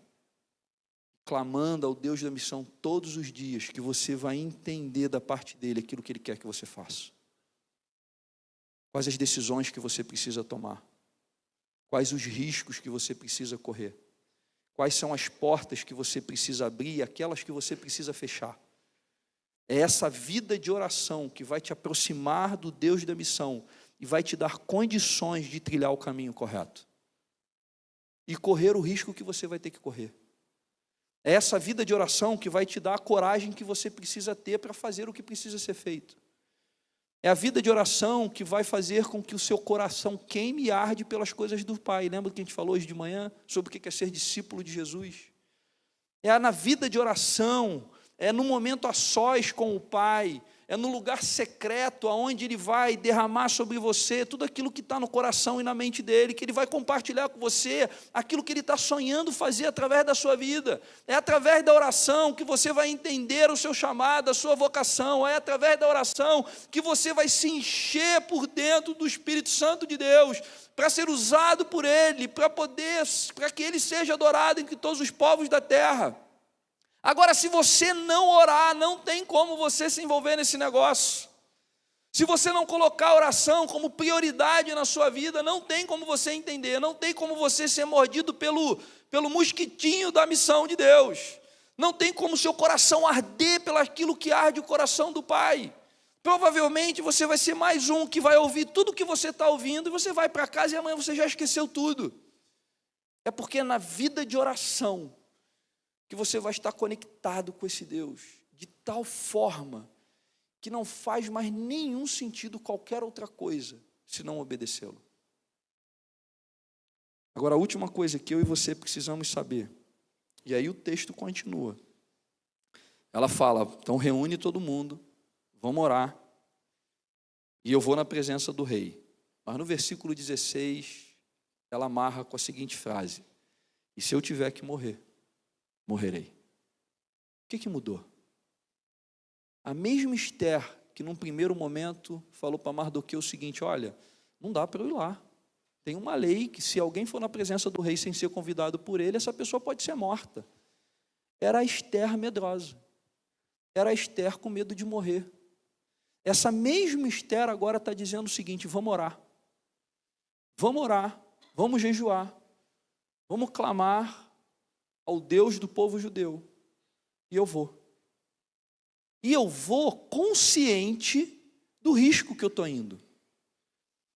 clamando ao Deus da missão todos os dias, que você vai entender da parte dele aquilo que Ele quer que você faça. Quais as decisões que você precisa tomar? Quais os riscos que você precisa correr? Quais são as portas que você precisa abrir e aquelas que você precisa fechar? É essa vida de oração que vai te aproximar do Deus da missão e vai te dar condições de trilhar o caminho correto. E correr o risco que você vai ter que correr. É essa vida de oração que vai te dar a coragem que você precisa ter para fazer o que precisa ser feito. É a vida de oração que vai fazer com que o seu coração queime e arde pelas coisas do Pai. Lembra que a gente falou hoje de manhã sobre o que é ser discípulo de Jesus? É na vida de oração, é no momento a sós com o Pai, é no lugar secreto aonde Ele vai derramar sobre você tudo aquilo que está no coração e na mente dEle, que Ele vai compartilhar com você aquilo que Ele está sonhando fazer através da sua vida. É através da oração que você vai entender o seu chamado, a sua vocação. É através da oração que você vai se encher por dentro do Espírito Santo de Deus, para ser usado por Ele, para que Ele seja adorado entre todos os povos da terra. Agora, se você não orar, não tem como você se envolver nesse negócio. Se você não colocar a oração como prioridade na sua vida, não tem como você entender, não tem como você ser mordido pelo mosquitinho da missão de Deus. Não tem como seu coração arder pelo aquilo que arde o coração do Pai. Provavelmente você vai ser mais um que vai ouvir tudo que você está ouvindo e você vai para casa e amanhã você já esqueceu tudo. É porque na vida de oração que você vai estar conectado com esse Deus, de tal forma que não faz mais nenhum sentido qualquer outra coisa, se não obedecê-lo. Agora, a última coisa que eu e você precisamos saber, e aí o texto continua. Ela fala: então reúne todo mundo, vamos orar, e eu vou na presença do rei. Mas no versículo 16, ela amarra com a seguinte frase: e se eu tiver que morrer, morrerei. O que mudou? A mesma Esther que num primeiro momento falou para Mardoqueu o seguinte: olha, não dá para eu ir lá. Tem uma lei que se alguém for na presença do rei sem ser convidado por ele, essa pessoa pode ser morta. Era a Esther medrosa. Era a Esther com medo de morrer. Essa mesma Esther agora está dizendo o seguinte: vamos orar, vamos jejuar, vamos clamar ao Deus do povo judeu. E eu vou. E eu vou consciente do risco que eu estou indo.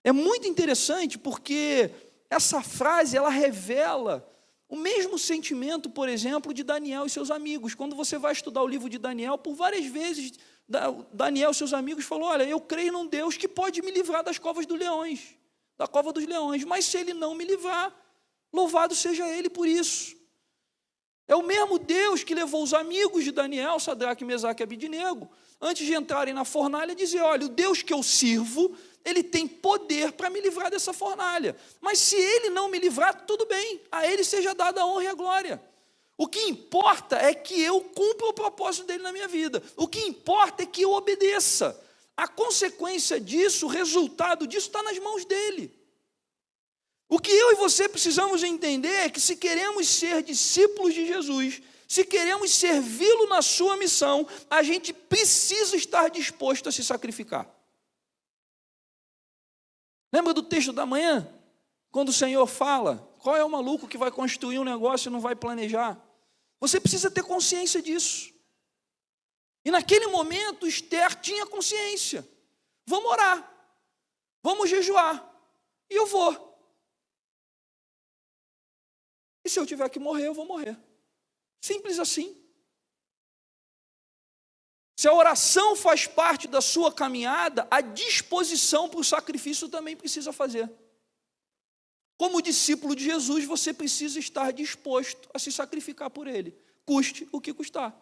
É muito interessante porque essa frase, ela revela o mesmo sentimento, por exemplo, de Daniel e seus amigos. Quando você vai estudar o livro de Daniel, por várias vezes, Daniel e seus amigos falou: olha, eu creio num Deus que pode me livrar das covas dos leões, da cova dos leões, mas se Ele não me livrar, louvado seja Ele por isso. É o mesmo Deus que levou os amigos de Daniel, Sadraque, Mesaque e Abidnego, antes de entrarem na fornalha, dizer: olha, o Deus que eu sirvo, Ele tem poder para me livrar dessa fornalha. Mas se Ele não me livrar, tudo bem, a Ele seja dada a honra e a glória. O que importa é que eu cumpra o propósito dEle na minha vida. O que importa é que eu obedeça. A consequência disso, o resultado disso está nas mãos dEle. O que eu e você precisamos entender é que se queremos ser discípulos de Jesus, se queremos servi-lo na sua missão, a gente precisa estar disposto a se sacrificar. Lembra do texto da manhã? Quando o Senhor fala: qual é o maluco que vai construir um negócio e não vai planejar? Você precisa ter consciência disso. E naquele momento, Esther tinha consciência. Vamos orar, vamos jejuar, e eu vou. E se eu tiver que morrer, eu vou morrer. Simples assim. Se a oração faz parte da sua caminhada, a disposição para o sacrifício também precisa fazer. Como discípulo de Jesus, você precisa estar disposto a se sacrificar por Ele, custe o que custar.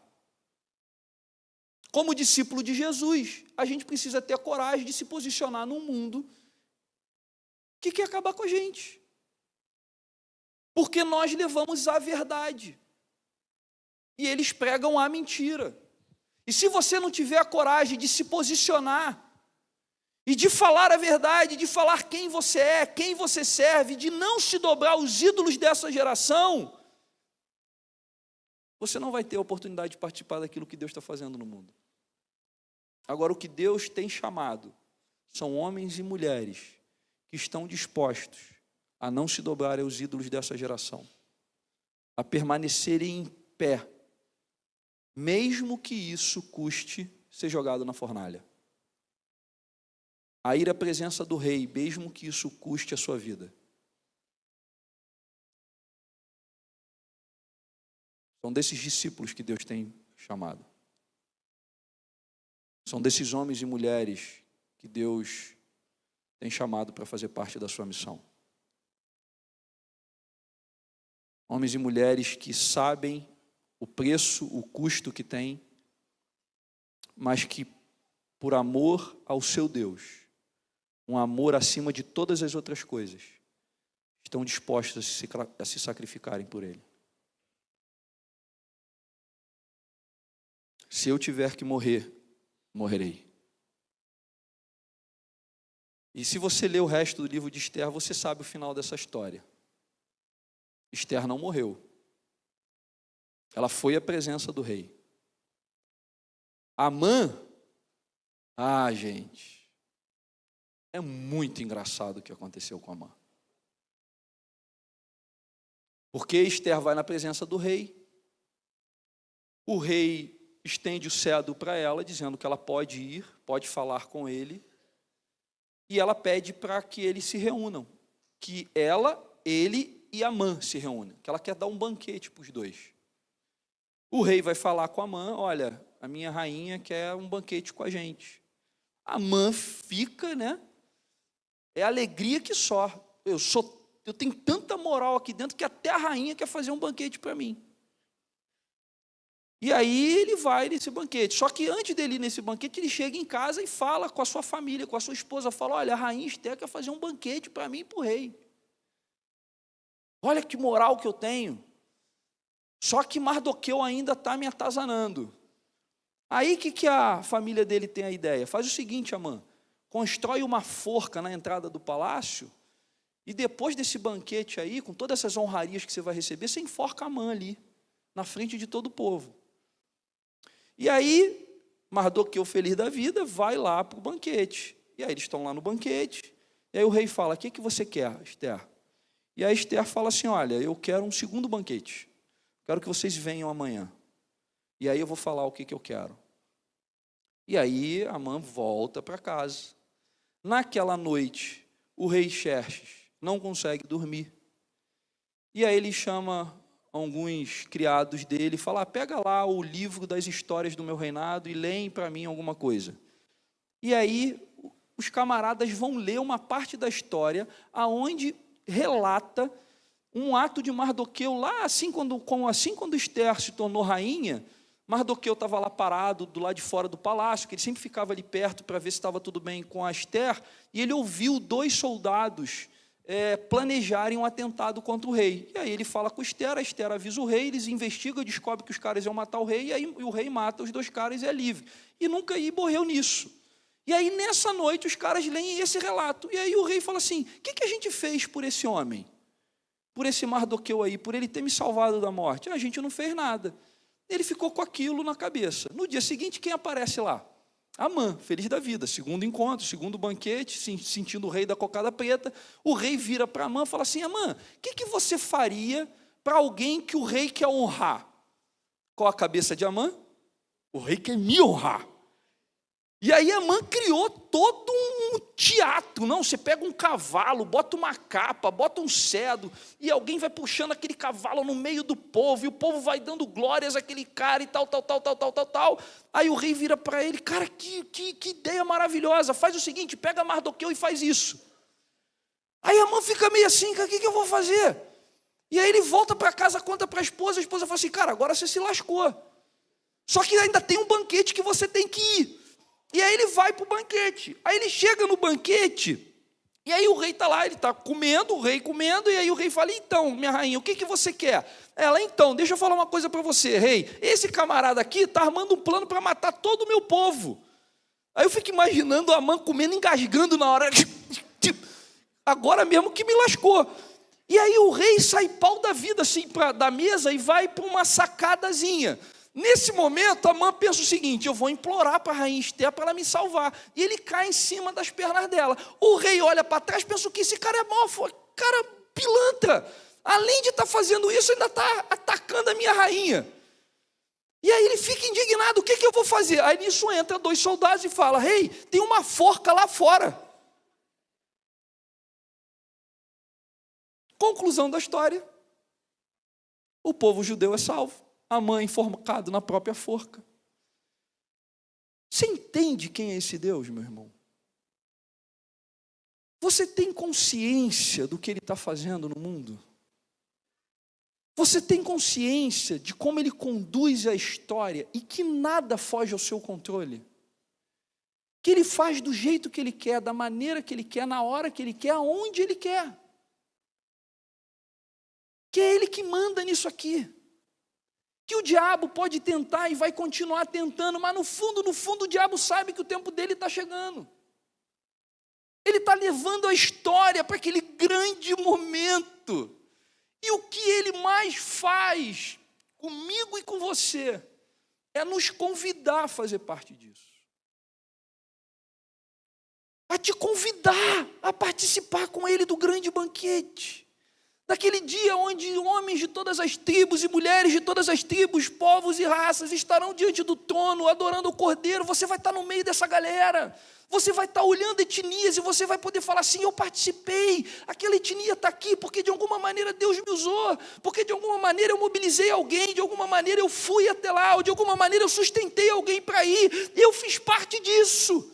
Como discípulo de Jesus, a gente precisa ter a coragem de se posicionar num mundo que quer acabar com a gente. Porque nós levamos a verdade e eles pregam a mentira. E se você não tiver a coragem de se posicionar e de falar a verdade, de falar quem você é, quem você serve, de não se dobrar aos ídolos dessa geração, você não vai ter a oportunidade de participar daquilo que Deus está fazendo no mundo. Agora, o que Deus tem chamado são homens e mulheres que estão dispostos a não se dobrarem aos ídolos dessa geração, a permanecerem em pé, mesmo que isso custe ser jogado na fornalha. A ir à presença do rei, mesmo que isso custe a sua vida. São desses discípulos que Deus tem chamado. São desses homens e mulheres que Deus tem chamado para fazer parte da sua missão. Homens e mulheres que sabem o preço, o custo que tem, mas que, por amor ao seu Deus, um amor acima de todas as outras coisas, estão dispostos a se sacrificarem por Ele. Se eu tiver que morrer, morrerei. E se você ler o resto do livro de Esther, você sabe o final dessa história. Esther não morreu. Ela foi à presença do rei. Amã, gente, é muito engraçado o que aconteceu com Amã. Porque Esther vai na presença do rei, o rei estende o cetro para ela, dizendo que ela pode ir, pode falar com ele, e ela pede para que eles se reúnam, que ela, ele e Amã se reúnam, que ela quer dar um banquete para os dois. O rei vai falar com Amã: olha, a minha rainha quer um banquete com a gente. Amã fica, né? É alegria que só. Eu tenho tanta moral aqui dentro que até a rainha quer fazer um banquete para mim. E aí ele vai nesse banquete. Só que antes dele ir nesse banquete, ele chega em casa e fala com a sua família, com a sua esposa, fala: olha, a rainha Esther quer fazer um banquete para mim e para o rei. Olha que moral que eu tenho. Só que Mardoqueu ainda está me atazanando. Aí o que a família dele tem a ideia? Faz o seguinte, Amã: constrói uma forca na entrada do palácio e depois desse banquete aí, com todas essas honrarias que você vai receber, você enforca Amã ali, na frente de todo o povo. E aí Mardoqueu, feliz da vida, vai lá para o banquete. E aí eles estão lá no banquete, e aí o rei fala: o que você quer, Esther? E a Esther fala assim: olha, eu quero um segundo banquete, quero que vocês venham amanhã, e aí eu vou falar o que eu quero. E aí Amã volta para casa. Naquela noite, o rei Xerxes não consegue dormir, e aí ele chama alguns criados dele e fala: pega lá o livro das histórias do meu reinado e leem para mim alguma coisa. E aí os camaradas vão ler uma parte da história aonde relata um ato de Mardoqueu lá, assim quando Esther se tornou rainha. Mardoqueu estava lá parado do lado de fora do palácio, que ele sempre ficava ali perto para ver se estava tudo bem com a Esther, e ele ouviu 2 soldados planejarem um atentado contra o rei. E aí ele fala com Esther, a Esther avisa o rei, eles investigam, descobrem que os caras iam matar o rei, e aí o rei mata os 2 caras e é livre. E nunca morreu nisso. E aí nessa noite os caras leem esse relato, e aí o rei fala assim: o que a gente fez por esse homem? Por esse Mardoqueu aí, por ele ter me salvado da morte? A gente não fez nada. Ele ficou com aquilo na cabeça. No dia seguinte, quem aparece lá? Amã, feliz da vida, segundo encontro, segundo banquete, sentindo o rei da cocada preta. O rei vira para Amã e fala assim: Amã, o que você faria para alguém que o rei quer honrar? Qual a cabeça de Amã? O rei quer me honrar. E aí Amã criou todo um teatro. Não, você pega um cavalo, bota uma capa, bota um cedo, e alguém vai puxando aquele cavalo no meio do povo, e o povo vai dando glórias àquele cara e tal. Aí o rei vira para ele: cara, que ideia maravilhosa, faz o seguinte, pega Mardoqueu e faz isso. Aí Amã fica meio assim: cara, o que eu vou fazer? E aí ele volta para casa, conta para a esposa fala assim: cara, agora você se lascou. Só que ainda tem um banquete que você tem que ir. E aí ele vai para o banquete. Aí ele chega no banquete, e aí o rei está lá, ele está comendo, o rei comendo, e aí o rei fala: então, minha rainha, o que você quer? Ela: então, deixa eu falar uma coisa para você, rei. Esse camarada aqui está armando um plano para matar todo o meu povo. Aí eu fico imaginando a Amã comendo, engasgando na hora. Agora mesmo que me lascou. E aí o rei sai pau da vida assim da mesa e vai para uma sacadazinha. Nesse momento, Amã pensa o seguinte: eu vou implorar para a rainha Esther para ela me salvar. E ele cai em cima das pernas dela. O rei olha para trás, pensa que esse cara é mau, cara pilantra. Além de estar fazendo isso, ainda está atacando a minha rainha. E aí ele fica indignado: o que eu vou fazer? Aí nisso entra 2 soldados e fala: rei, tem uma forca lá fora. Conclusão da história: o povo judeu é salvo. Amã enforcado na própria forca. Você entende quem é esse Deus, meu irmão? Você tem consciência do que Ele está fazendo no mundo? Você tem consciência de como Ele conduz a história e que nada foge ao seu controle? Que Ele faz do jeito que Ele quer, da maneira que Ele quer, na hora que Ele quer, aonde Ele quer? Que é Ele que manda nisso aqui. Que o diabo pode tentar e vai continuar tentando, mas no fundo o diabo sabe que o tempo dele está chegando. Ele está levando a história para aquele grande momento. E o que ele mais faz comigo e com você é nos convidar a fazer parte disso. A te convidar a participar com ele do grande banquete. Daquele dia onde homens de todas as tribos e mulheres de todas as tribos, povos e raças estarão diante do trono, adorando o Cordeiro. Você vai estar no meio dessa galera. Você vai estar olhando etnias e você vai poder falar assim: eu participei, aquela etnia está aqui porque de alguma maneira Deus me usou, porque de alguma maneira eu mobilizei alguém, de alguma maneira eu fui até lá, ou de alguma maneira eu sustentei alguém para ir, e eu fiz parte disso.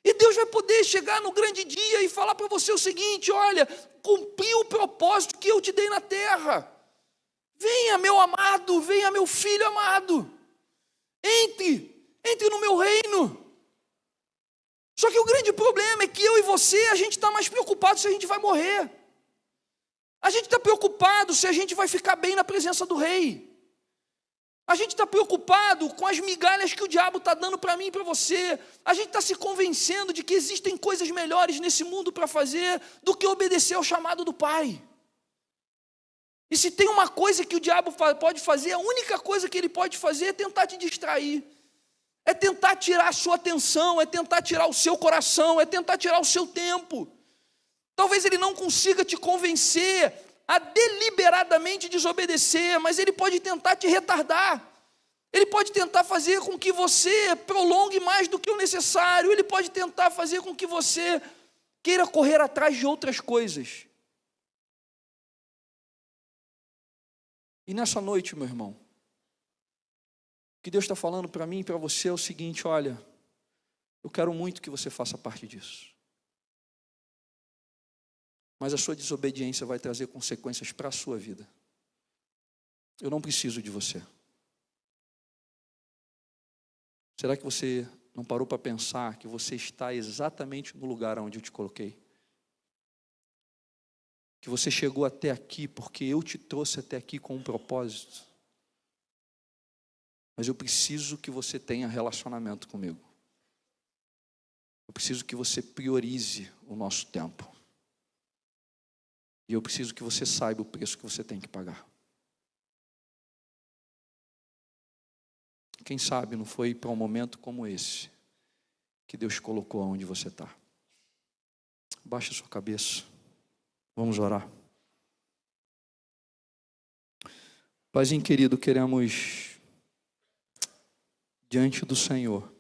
E Deus vai poder chegar no grande dia e falar para você o seguinte: olha, cumpri o propósito que eu te dei na terra. Venha, meu amado, venha, meu filho amado. Entre no meu reino. Só que o grande problema é que eu e você, a gente está mais preocupado se a gente vai morrer. A gente está preocupado se a gente vai ficar bem na presença do rei. A gente está preocupado com as migalhas que o diabo está dando para mim e para você. A gente está se convencendo de que existem coisas melhores nesse mundo para fazer do que obedecer ao chamado do Pai. E se tem uma coisa que o diabo pode fazer, a única coisa que ele pode fazer é tentar te distrair. é tentar tirar a sua atenção, é tentar tirar o seu coração, é tentar tirar o seu tempo. Talvez ele não consiga te convencer a deliberadamente desobedecer, mas ele pode tentar te retardar. Ele pode tentar fazer com que você prolongue mais do que o necessário. Ele pode tentar fazer com que você queira correr atrás de outras coisas. E nessa noite, meu irmão, o que Deus está falando para mim e para você é o seguinte: olha, eu quero muito que você faça parte disso. Mas a sua desobediência vai trazer consequências para a sua vida. Eu não preciso de você. Será que você não parou para pensar que você está exatamente no lugar onde eu te coloquei? Que você chegou até aqui porque eu te trouxe até aqui com um propósito. Mas eu preciso que você tenha relacionamento comigo. Eu preciso que você priorize o nosso tempo. E eu preciso que você saiba o preço que você tem que pagar. Quem sabe não foi para um momento como esse que Deus colocou onde você está. Baixa sua cabeça. Vamos orar. Paizinho querido, queremos, diante do Senhor,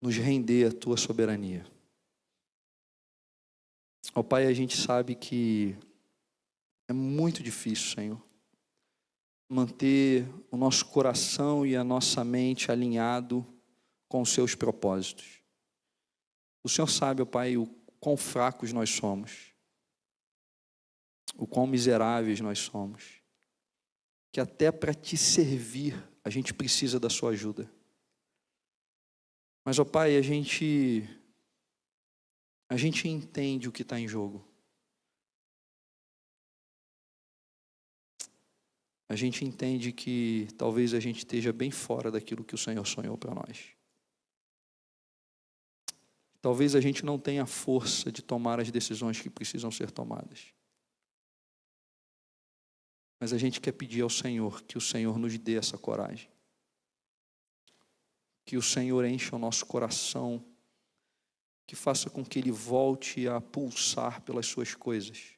nos render à tua soberania. Ó Pai, a gente sabe que é muito difícil, Senhor, manter o nosso coração e a nossa mente alinhado com os seus propósitos. O Senhor sabe, ó Pai, o quão fracos nós somos, o quão miseráveis nós somos, que até para te servir a gente precisa da sua ajuda. Mas, ó Pai, a gente entende o que está em jogo. A gente entende que talvez a gente esteja bem fora daquilo que o Senhor sonhou para nós. Talvez a gente não tenha força de tomar as decisões que precisam ser tomadas. Mas a gente quer pedir ao Senhor que o Senhor nos dê essa coragem. Que o Senhor encha o nosso coração, que faça com que ele volte a pulsar pelas suas coisas.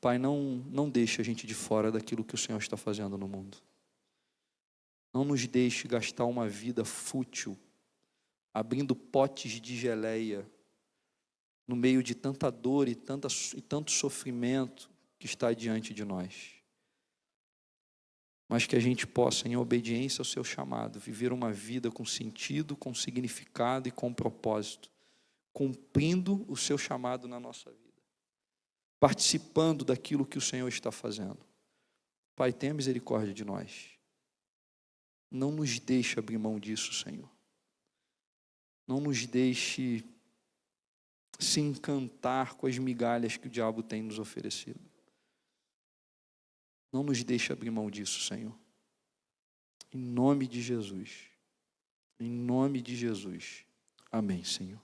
Pai, não deixe a gente de fora daquilo que o Senhor está fazendo no mundo. Não nos deixe gastar uma vida fútil, abrindo potes de geleia, no meio de tanta dor e tanto sofrimento que está diante de nós. Mas que a gente possa, em obediência ao seu chamado, viver uma vida com sentido, com significado e com propósito, cumprindo o seu chamado na nossa vida, participando daquilo que o Senhor está fazendo. Pai, tenha misericórdia de nós. Não nos deixe abrir mão disso, Senhor. Não nos deixe se encantar com as migalhas que o diabo tem nos oferecido. Não nos deixe abrir mão disso, Senhor. Em nome de Jesus. Em nome de Jesus. Amém, Senhor.